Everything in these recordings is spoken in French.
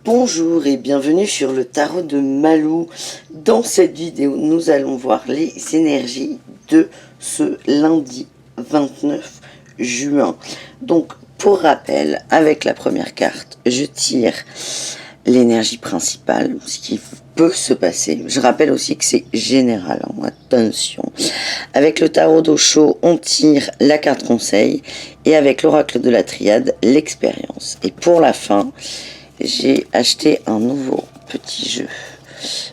Bonjour et bienvenue sur le tarot de Malou. Dans cette vidéo, nous allons voir les énergies de ce lundi 29 juin. Donc, pour rappel, avec la première carte, je tire l'énergie principale, ce qui peut se passer. Je rappelle aussi que c'est général, hein, attention. Avec le tarot d'Osho, on tire la carte conseil et avec l'oracle de la triade, l'expérience. Et pour la fin, j'ai acheté un nouveau petit jeu.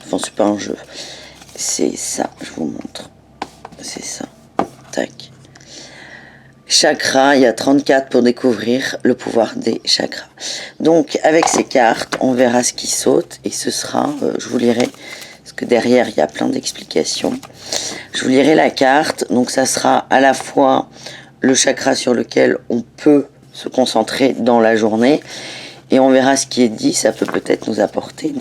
Enfin, c'est pas un jeu. C'est ça, je vous montre. C'est ça. Tac. Chakra, il y a 34 pour découvrir le pouvoir des chakras. Donc, avec ces cartes, on verra ce qui saute. Et ce sera, je vous lirai, parce que derrière, il y a plein d'explications. Je vous lirai la carte. Donc, ça sera à la fois le chakra sur lequel on peut se concentrer dans la journée. Et on verra ce qui est dit, ça peut peut-être nous apporter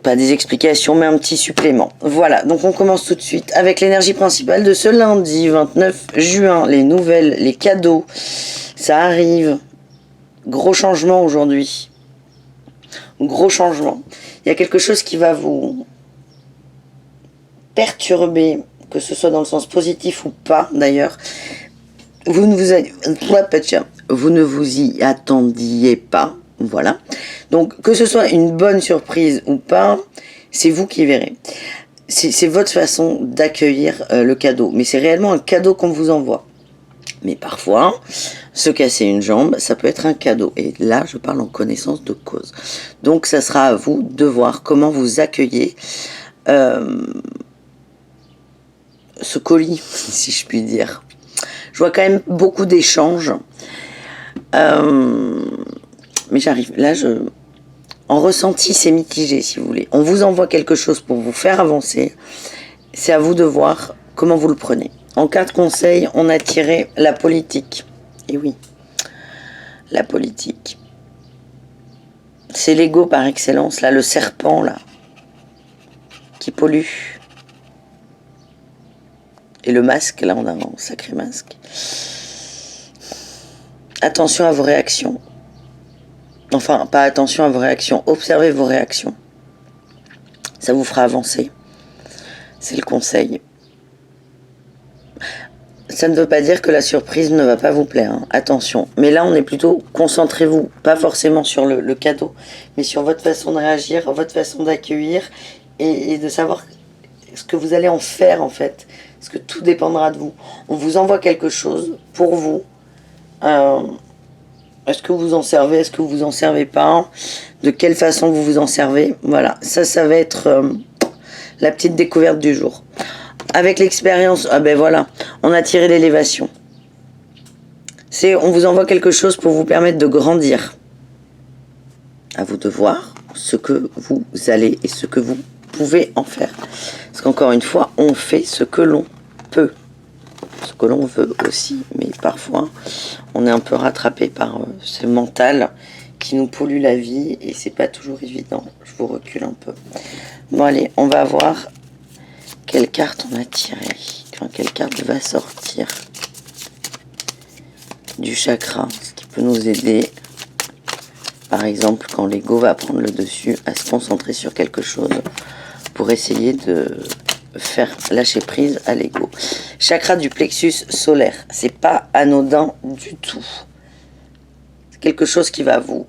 pas des explications, mais un petit supplément. Voilà, donc on commence tout de suite avec l'énergie principale de ce lundi 29 juin. Les nouvelles, les cadeaux, ça arrive. Gros changement aujourd'hui. Gros changement. Il y a quelque chose qui va vous perturber, que ce soit dans le sens positif ou pas d'ailleurs. Vous ne vous y attendiez pas, voilà. Donc, que ce soit une bonne surprise ou pas, c'est vous qui verrez. C'est votre façon d'accueillir le cadeau. Mais c'est réellement un cadeau qu'on vous envoie. Mais parfois, se casser une jambe, ça peut être un cadeau. Et là, je parle en connaissance de cause. Donc, ça sera à vous de voir comment vous accueillez ce colis, si je puis dire. Je vois quand même beaucoup d'échanges. Mais j'arrive. Là, en ressenti, c'est mitigé, si vous voulez. On vous envoie quelque chose pour vous faire avancer. C'est à vous de voir comment vous le prenez. En cas de conseil, on a tiré la politique. Et oui, la politique. C'est l'ego par excellence, là, le serpent, là, qui pollue. Et le masque, là, on a un sacré masque. Attention à vos réactions. Enfin, pas attention à vos réactions. Observez vos réactions. Ça vous fera avancer. C'est le conseil. Ça ne veut pas dire que la surprise ne va pas vous plaire. Hein. Attention. Mais là, on est plutôt... Concentrez-vous. Pas forcément sur le cadeau, mais sur votre façon de réagir, votre façon d'accueillir et de savoir ce que vous allez en faire, en fait. Parce que tout dépendra de vous. On vous envoie quelque chose pour vous. Est-ce que vous en servez? Est-ce que vous en servez pas? De quelle façon vous vous en servez? Voilà, ça va être la petite découverte du jour. Avec l'expérience, ah ben voilà, on a tiré l'élévation. On vous envoie quelque chose pour vous permettre de grandir. À vous de voir ce que vous allez et ce que vous pouvez en faire. Parce qu'encore une fois, on fait ce que l'on peut. Ce que l'on veut aussi, mais parfois on est un peu rattrapé par ce mental qui nous pollue la vie et c'est pas toujours évident. Je vous recule un peu. Bon allez, on va voir quelle carte on a tiré, enfin, quelle carte va sortir du chakra, ce qui peut nous aider. Par exemple, quand l'ego va prendre le dessus, à se concentrer sur quelque chose pour essayer de faire lâcher prise à l'ego. Chakra du plexus solaire, c'est pas anodin du tout. C'est quelque chose qui va vous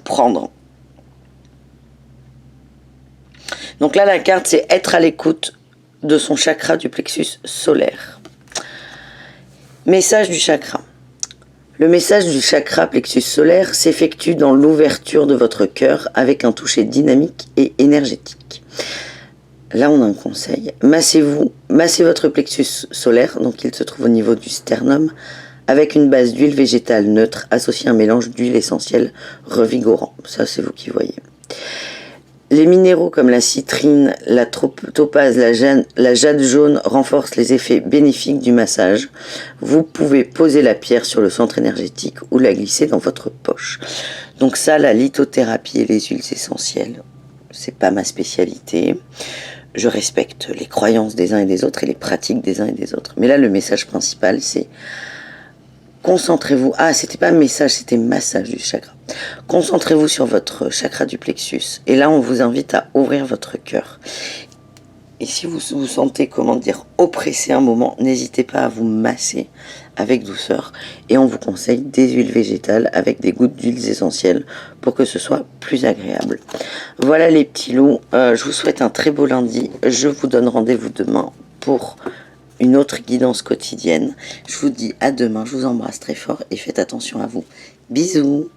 prendre. Donc là, la carte, c'est être à l'écoute de son chakra du plexus solaire. Message du chakra. Le message du chakra plexus solaire s'effectue dans l'ouverture de votre cœur avec un toucher dynamique et énergétique. Là, on a un conseil. Massez votre plexus solaire, donc il se trouve au niveau du sternum, avec une base d'huile végétale neutre associée à un mélange d'huile essentielle revigorant. Ça, c'est vous qui voyez. Les minéraux comme la citrine, la topaze, la jade jaune renforcent les effets bénéfiques du massage. Vous pouvez poser la pierre sur le centre énergétique ou la glisser dans votre poche. Donc ça, la lithothérapie et les huiles essentielles, c'est pas ma spécialité. Je respecte les croyances des uns et des autres et les pratiques des uns et des autres. Mais là, le message principal, c'est Concentrez-vous. Ah, c'était pas message, c'était massage du chakra. Concentrez-vous sur votre chakra du plexus. Et là, on vous invite à ouvrir votre cœur. Et si vous vous sentez, comment dire, oppressé un moment, n'hésitez pas à vous masser avec douceur. Et on vous conseille des huiles végétales avec des gouttes d'huiles essentielles pour que ce soit plus agréable. Voilà les petits loups. Je vous souhaite un très beau lundi. Je vous donne rendez-vous demain pour une autre guidance quotidienne. Je vous dis à demain. Je vous embrasse très fort et faites attention à vous. Bisous.